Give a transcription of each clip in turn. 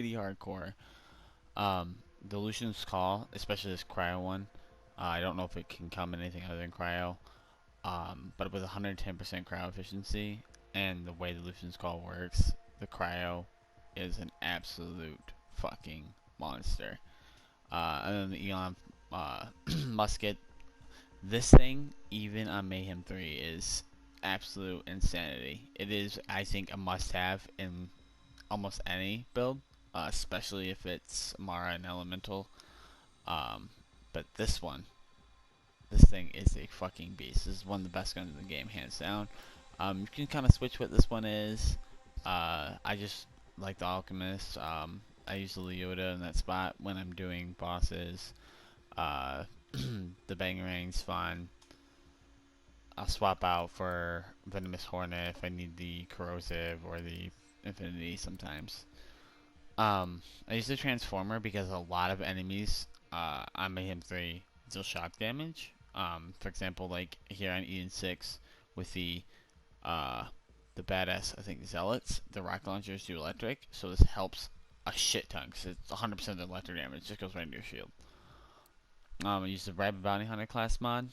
pretty hardcore. Um, the Lucian's Call, especially this cryo one, I don't know if it can come in anything other than cryo. But with 110% cryo efficiency and the way the Lucian's Call works, the cryo is an absolute fucking monster. And then the Eon musket, this thing, even on Mayhem 3, is absolute insanity. It is, I think, a must-have in almost any build, especially if it's Mara and Elemental. Um, but this thing is a fucking beast. This is one of the best guns in the game, hands down. You can kind of switch what this one is. I just like the Alchemist. I use the Leota in that spot when I'm doing bosses. Uh, the Bangerang's fun. I'll swap out for Venomous Hornet if I need the Corrosive or the Infinity sometimes. I use the Transformer because a lot of enemies on Mayhem 3 deal shock damage. For example, like here on Eden 6 with uh, the badass, I think, Zealots, the rocket launchers do electric, so this helps a shit ton because it's 100% of the electric damage, just goes right into your shield. I use the Rabbit Bounty Hunter class mod.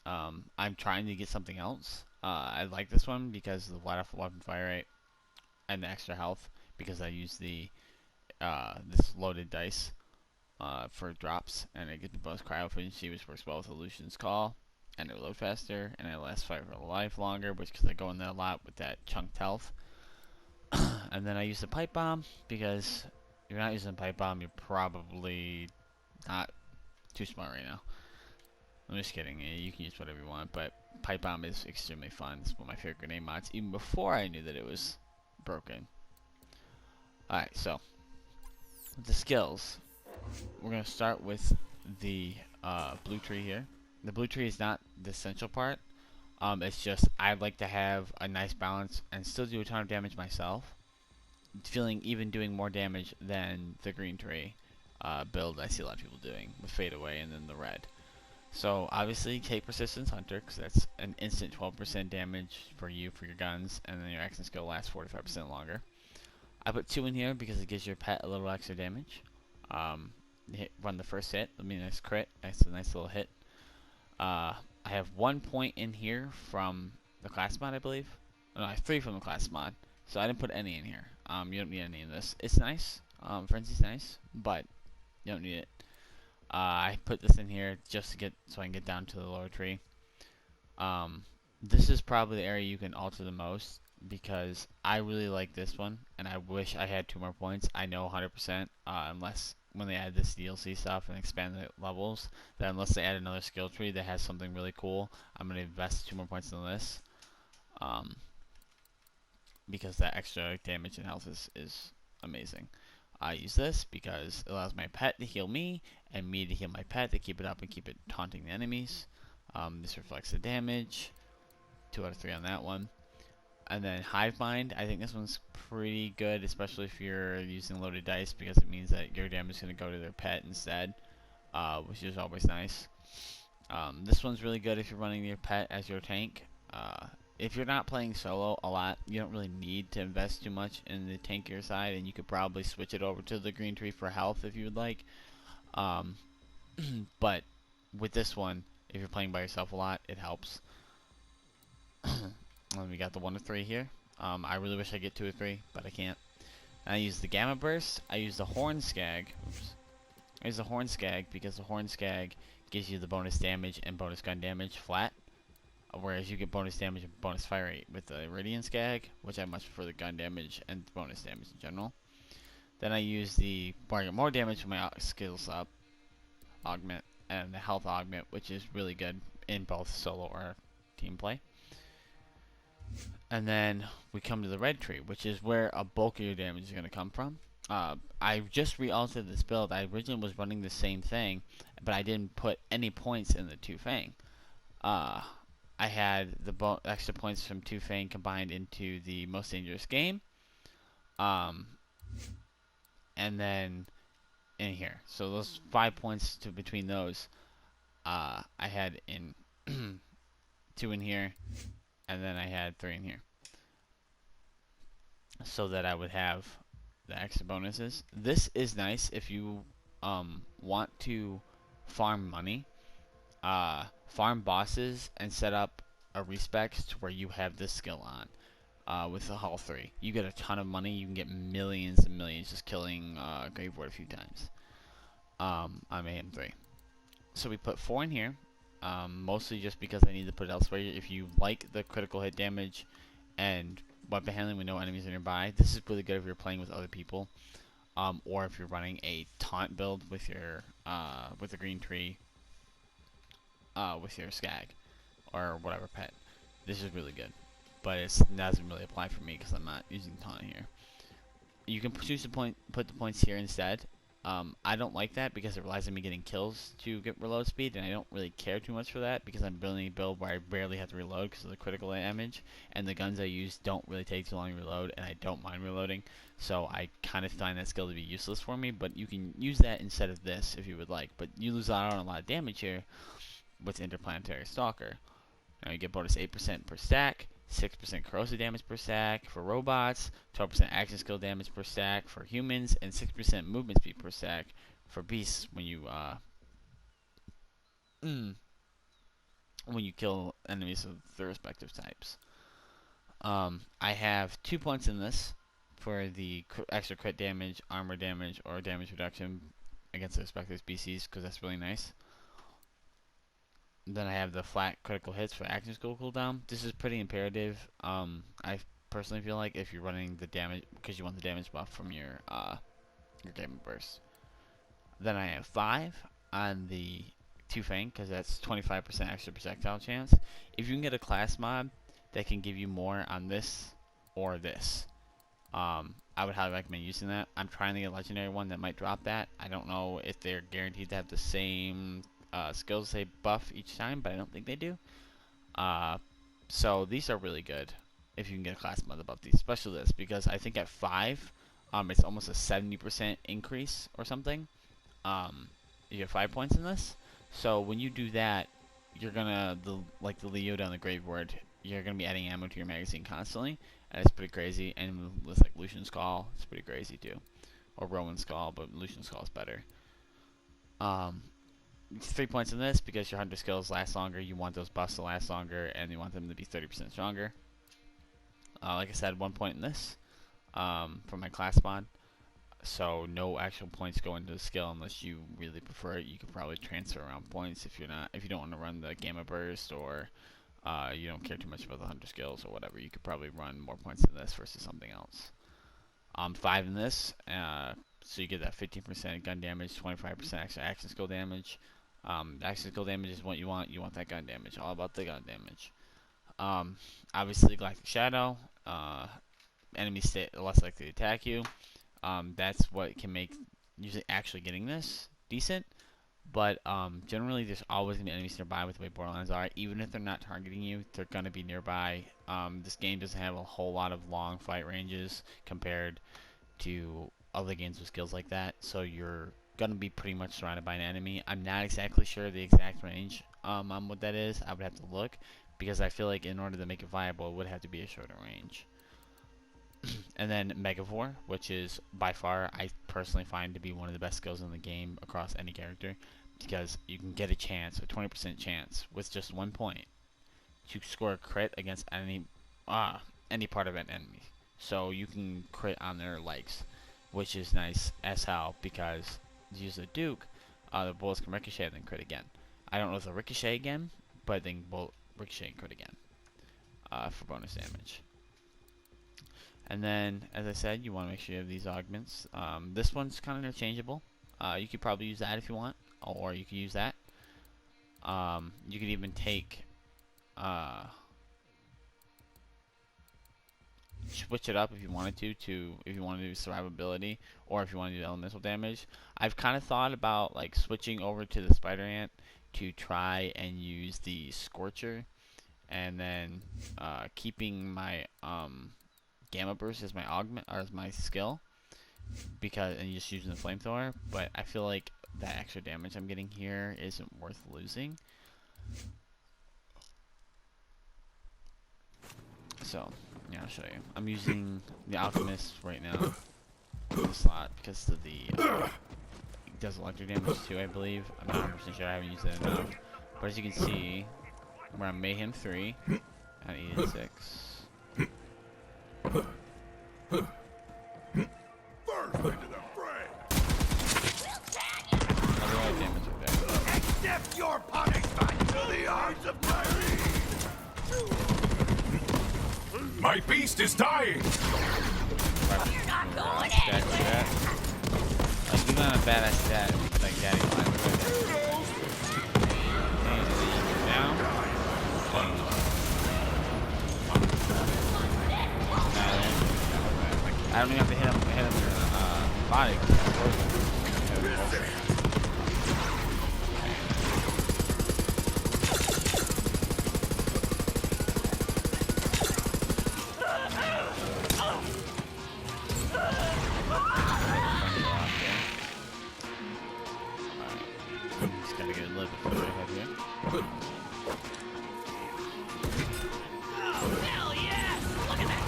I'm trying to get something else. I like this one because of the light off weapon fire rate and the extra health because I use the this loaded dice for drops, and it gives me bonus cryo efficiency, which works well with Illusion's Call, and it reload faster, and it lasts fire for life longer, which because I go in there a lot with that chunked health. And then I use the pipe bomb because if you're not using the pipe bomb, you're probably not too smart right now. I'm just kidding. You can use whatever you want, but pipe bomb is extremely fun. It's one of my favorite grenade mods, even before I knew that it was broken. Alright, so with the skills, we're going to start with the blue tree here. The blue tree is not the essential part. It's just I'd like to have a nice balance and still do a ton of damage myself. Feeling even doing more damage than the green tree build I see a lot of people doing with Fade Away and then the red. So obviously take Persistence Hunter because that's an instant 12% damage for you for your guns, and then your action skill lasts 45% longer. I put 2 in here because it gives your pet a little extra damage. Run the first hit. I mean, nice crit. That's a nice little hit. I have 1 point in here from the class mod, I believe. No, I have 3 from the class mod, so I didn't put any in here. You don't need any in this. It's nice. Frenzy's nice, but you don't need it. I put this in here just to get so I can get down to the lower tree. This is probably the area you can alter the most because I really like this one, and I wish I had 2 more points. I know 100%, unless when they add this DLC stuff and expand the levels, that unless they add another skill tree that has something really cool, I'm going to invest 2 more points in this. Because that extra damage and health is amazing. I use this because it allows my pet to heal me and me to heal my pet to keep it up and keep it taunting the enemies. This reflects the damage. 2 out of 3 on that one. And then Hive Mind, I think this one's pretty good, especially if you're using loaded dice because it means that your damage is going to go to their pet instead, which is always nice. This one's really good if you're running your pet as your tank. If you're not playing solo a lot, you don't really need to invest too much in the tankier side, and you could probably switch it over to the green tree for health if you would like. But with this one, if you're playing by yourself a lot, it helps. We got the 1 to 3 here. I really wish I get 2 or 3, but I can't. And I use the Gamma Burst. I use the Horn Skag. Oops. I use the Horn Skag because the Horn Skag gives you the bonus damage and bonus gun damage flat. Whereas you get bonus damage and bonus fire rate with the Iridian Skag, which I much prefer the gun damage and bonus damage in general. Then I use the more damage for my skills up augment and the health augment, which is really good in both solo or team play. And then we come to the red tree, which is where a bulk of your damage is going to come from. I just re-altered this build. I originally was running the same thing, but I didn't put any points in the 2 Fang. I had the extra points from 2 Fang combined into the most dangerous game. And then in here. So those 5 points between those, I had in 2 in here, and then I had 3 in here. So that I would have the extra bonuses. This is nice if you want to farm money, farm bosses, and set up a respect to where you have this skill on. With the Hull 3, you get a ton of money. You can get millions and millions just killing Graveward a few times on Mayhem 3. So we put 4 in here, mostly just because I need to put it elsewhere. If you like the critical hit damage and weapon handling when no enemies are nearby, this is really good if you're playing with other people, or if you're running a taunt build with your with the green tree, with your skag or whatever pet. This is really good, but it doesn't really apply for me because I'm not using taunt here. You can choose to put the points here instead. I don't like that because it relies on me getting kills to get reload speed, and I don't really care too much for that because I'm building a build where I barely have to reload because of the critical damage, and the guns I use don't really take too long to reload, and I don't mind reloading, so I kind of find that skill to be useless for me, but you can use that instead of this if you would like, but you lose out on a lot of damage here with Interplanetary Stalker. Now you get bonus 8% per stack, 6% corrosive damage per stack for robots, 12% action skill damage per stack for humans, and 6% movement speed per stack for beasts when you when you kill enemies of the respective types. I have 2 points in this for the extra crit damage, armor damage, or damage reduction against the respective species because that's really nice. Then I have the flat critical hits for action skill cooldown. This is pretty imperative. I personally feel like if you're running the damage because you want the damage buff from your gamma burst. Then I have 5 on the Two Fang because that's 25% extra projectile chance. If you can get a class mod that can give you more on this or this, I would highly recommend using that. I'm trying to get a legendary one that might drop that. I don't know if they're guaranteed to have the same skills they buff each time, but I don't think they do. So these are really good if you can get a class mod above these, especially this, because I think at 5, it's almost a 70% increase or something. You get 5 points in this. So when you do that, you're gonna like the Leo down the Graveward. You're gonna be adding ammo to your magazine constantly, and it's pretty crazy. And with like Lucian's Call, it's pretty crazy too, or Rowan's Call, but Lucian's Call is better. 3 points in this because your hunter skills last longer. You want those buffs to last longer, and you want them to be 30% stronger. Like I said, 1 point in this for my class mod. So no actual points go into the skill unless you really prefer it. You could probably transfer around points if you don't want to run the gamma burst, or you don't care too much about the hunter skills or whatever. You could probably run more points in this versus something else. 5 in this, so you get that 15% gun damage, 25% extra action skill damage. Action skill damage is what you want. You want that gun damage. All about the gun damage. Obviously, Galactic Shadow. Enemies stay less likely to attack you. That's what can make usually actually getting this decent. But generally, there's always going to be enemies nearby with the way Borderlands are. Even if they're not targeting you, they're going to be nearby. This game doesn't have a whole lot of long fight ranges compared to other games with skills like that. So you're going to be pretty much surrounded by an enemy. I'm not exactly sure the exact range on what that is. I would have to look because I feel like in order to make it viable, it would have to be a shorter range. And then Megavore, which is by far, I personally find to be one of the best skills in the game across any character, because you can get a chance, a 20% chance, with just 1 point, to score a crit against any part of an enemy. So you can crit on their legs, which is nice as hell, because to use the Duke, the bullets can ricochet and then crit again. I don't know if they'll ricochet again, but they can ricochet and crit again for bonus damage. And then, as I said, you want to make sure you have these augments. This one's kind of interchangeable. You could probably use that if you want, or you could use that. You could even take, switch it up if you wanted to if you want to do survivability, or if you want to do elemental damage. I've kind of thought about like switching over to the Spider Ant to try and use the Scorcher, and then keeping my Gamma Burst as my augment or as my skill, and just using the flamethrower. But I feel like that extra damage I'm getting here isn't worth losing. So yeah, I'll show you. I'm using the Alchemist right now. the slot because of the it does electric damage too, I believe. I'm not 100% sure. I haven't used it enough. But as you can see, we're on Mayhem 3 at 8 and 6. First into the fray. Other damage right there. Accept your punishment to the arms of Kyrie. My beast is dying. You're not going anywhere. Like, even on a badass stat, like Daddy Line. Down. I don't even have to hit him in the body. Just gotta get a little bit further ahead here. Hell yeah! Look at that!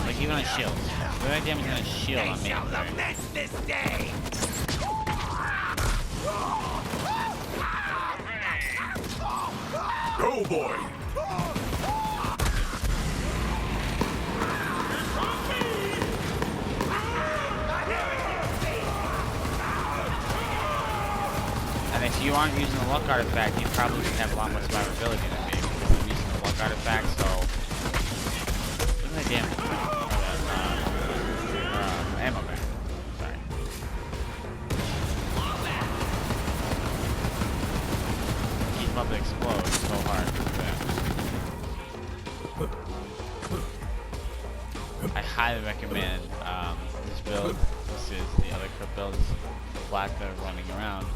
Like even on shields. Look at that damage on a shield on me. This day. Go, boy. And if you aren't using the luck artifact, you probably have a lot more survivability than me because I'm using the luck artifact, so look at that damage. Ammo back. Sorry. He's about to explode so hard. I highly recommend this build. This is the other crypt builds, black that are running around.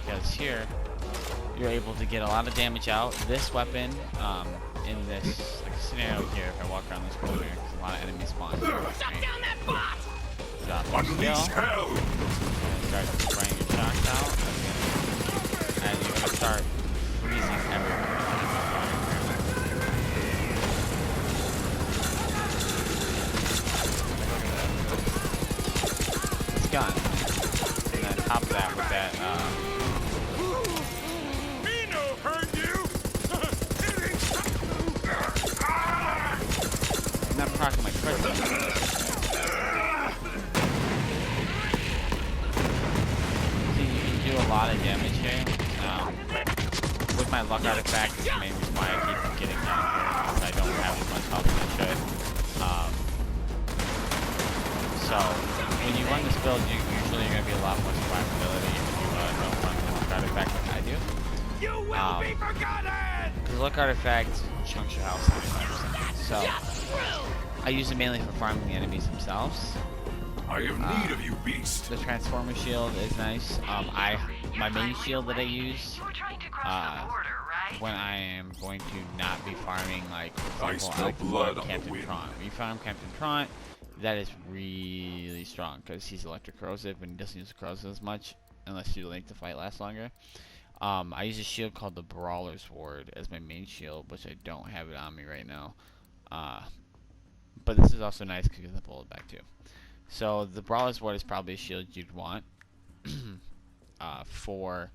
Because here, you're able to get a lot of damage out. This weapon, in this like scenario here, if I walk around this corner, there's a lot of enemies spawn. Shut down that bot! Drop your skill, Hell. and start spraying your shots out, and you're gonna start freezing everyone. It's gone. And then top of that with that, I'm not proccing my critical. See, you can do a lot of damage here. With my luck artifact, is the main reason why I keep getting down here, because I don't have as much health as I should. So, when you run this build, usually you're going to be a lot more survivability if you don't run the luck artifact like I do. You will be forgotten. The luck artifact chunks your health 75%. So, I use it mainly for farming the enemies themselves. I have need of you, beast. The transformer shield is nice. My main shield that I use when I am going to not be farming, like for example, I like to farm Captain Tron. When you farm Captain Tron, that is really strong because he's electric corrosive and he doesn't use corrosive as much unless you make the fight last longer. I use a shield called the Brawler's Ward as my main shield, which I don't have it on me right now. But this is also nice because I pull it back too. So the Brawler's Ward is probably a shield you'd want for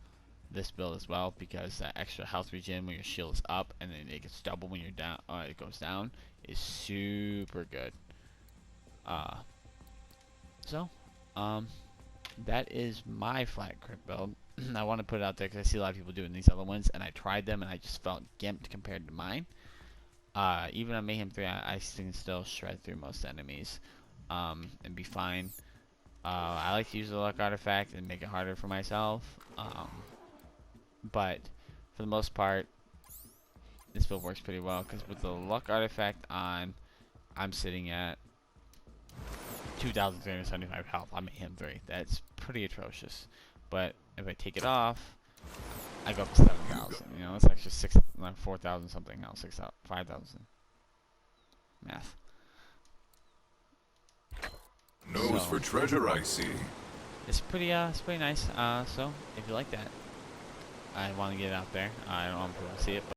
this build as well, because that extra health regen when your shield is up and then it gets double when you're down, it goes down, is super good. That is my flat crit build. I want to put it out there because I see a lot of people doing these other ones, and I tried them and I just felt gimped compared to mine. Even on Mayhem 3, I can still shred through most enemies and be fine. I like to use the luck artifact and make it harder for myself. But for the most part, this build works pretty well because with the luck artifact on, I'm sitting at 2,375 health on Mayhem 3. That's pretty atrocious. But if I take it off, I go up to 7,000. You know, it's extra 4,000 something else, 5,000. Math. Nose for treasure, I see. It's pretty nice. So if you like that, I want to get it out there. I don't want people to see it, but